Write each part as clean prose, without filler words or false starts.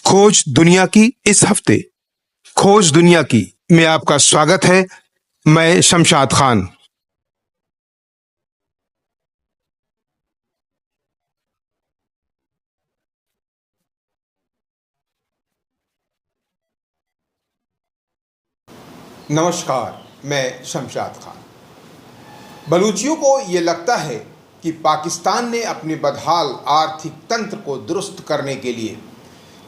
खोज दुनिया की इस हफ्ते खोज दुनिया की में आपका स्वागत है। मैं शमशाद खान। नमस्कार, मैं शमशाद खान। बलूचियों को ये लगता है कि पाकिस्तान ने अपने बदहाल आर्थिक तंत्र को दुरुस्त करने के लिए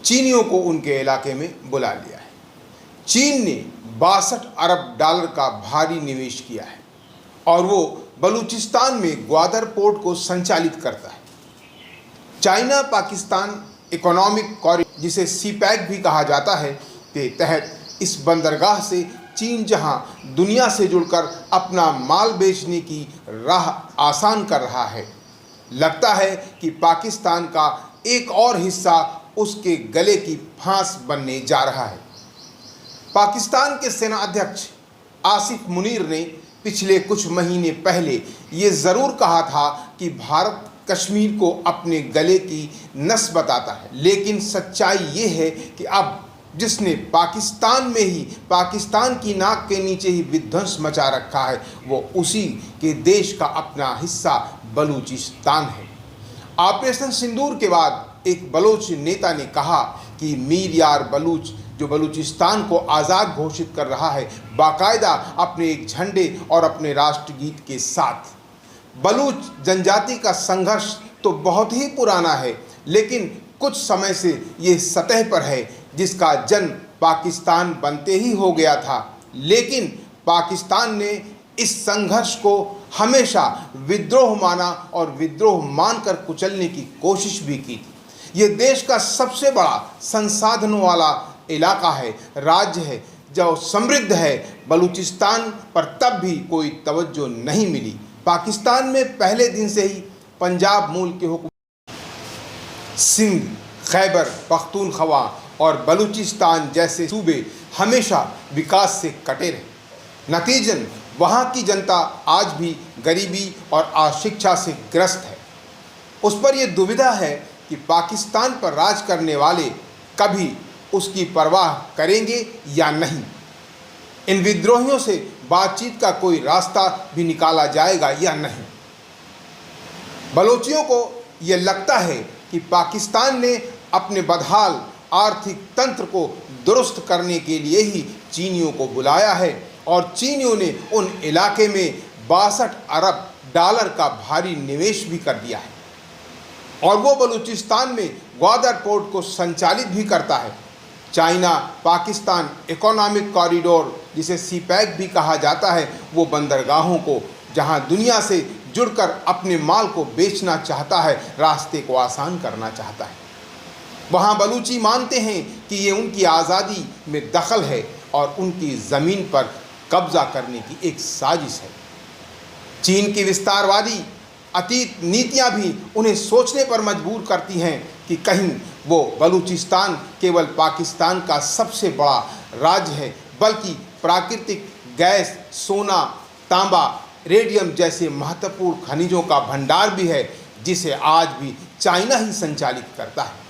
चीनियों को उनके इलाके में बुला लिया है। चीन ने 62 अरब डॉलर का भारी निवेश किया है और वो बलूचिस्तान में ग्वादर पोर्ट को संचालित करता है। चाइना पाकिस्तान इकोनॉमिक कॉरिडोर, जिसे सीपैक भी कहा जाता है, के तहत इस बंदरगाह से चीन जहां दुनिया से जुड़कर अपना माल बेचने की राह आसान कर रहा है, लगता है कि पाकिस्तान का एक और हिस्सा उसके गले की फांस बनने जा रहा है। पाकिस्तान के सेना अध्यक्ष आसिफ मुनीर ने पिछले कुछ महीने पहले ये ज़रूर कहा था कि भारत कश्मीर को अपने गले की नस बताता है, लेकिन सच्चाई ये है कि अब जिसने पाकिस्तान में ही पाकिस्तान की नाक के नीचे ही विध्वंस मचा रखा है, वो उसी के देश का अपना हिस्सा बलूचिस्तान है। ऑपरेशन सिंदूर के बाद एक बलोच नेता ने कहा कि मीर यार बलूच, जो बलूचिस्तान को आज़ाद घोषित कर रहा है, बाकायदा अपने एक झंडे और अपने राष्ट्रगीत के साथ। बलूच जनजाति का संघर्ष तो बहुत ही पुराना है, लेकिन कुछ समय से ये सतह पर है, जिसका जन्म पाकिस्तान बनते ही हो गया था। लेकिन पाकिस्तान ने इस संघर्ष को हमेशा विद्रोह माना और विद्रोह मानकर कुचलने की कोशिश भी की थी। ये देश का सबसे बड़ा संसाधनों वाला इलाका है, राज्य है, जो समृद्ध है। बलूचिस्तान पर तब भी कोई तवज्जो नहीं मिली। पाकिस्तान में पहले दिन से ही पंजाब मूल के हुक्म सिंध, खैबर पख्तूनख्वा और बलूचिस्तान जैसे सूबे हमेशा विकास से कटे रहे। नतीजन वहाँ की जनता आज भी गरीबी और अशिक्षा से ग्रस्त है। उस पर यह दुविधा है कि पाकिस्तान पर राज करने वाले कभी उसकी परवाह करेंगे या नहीं। इन विद्रोहियों से बातचीत का कोई रास्ता भी निकाला जाएगा या नहीं। बलोचियों को ये लगता है कि पाकिस्तान ने अपने बदहाल आर्थिक तंत्र को दुरुस्त करने के लिए ही चीनियों को बुलाया है और चीनियों ने उन इलाके में 62 अरब डॉलर का भारी निवेश भी कर दिया है और वो बलूचिस्तान में ग्वादर पोर्ट को संचालित भी करता है। चाइना पाकिस्तान इकोनॉमिक कॉरिडोर, जिसे सीपैक भी कहा जाता है, वो बंदरगाहों को जहां दुनिया से जुड़कर अपने माल को बेचना चाहता है, रास्ते को आसान करना चाहता है। वहाँ बलूची मानते हैं कि ये उनकी आज़ादी में दखल है और उनकी ज़मीन पर कब्ज़ा करने की एक साजिश है। चीन की विस्तारवादी अतीत नीतियाँ भी उन्हें सोचने पर मजबूर करती हैं कि कहीं वो बलूचिस्तान केवल पाकिस्तान का सबसे बड़ा राज्य है, बल्कि प्राकृतिक गैस, सोना, तांबा, रेडियम जैसे महत्वपूर्ण खनिजों का भंडार भी है, जिसे आज भी चाइना ही संचालित करता है।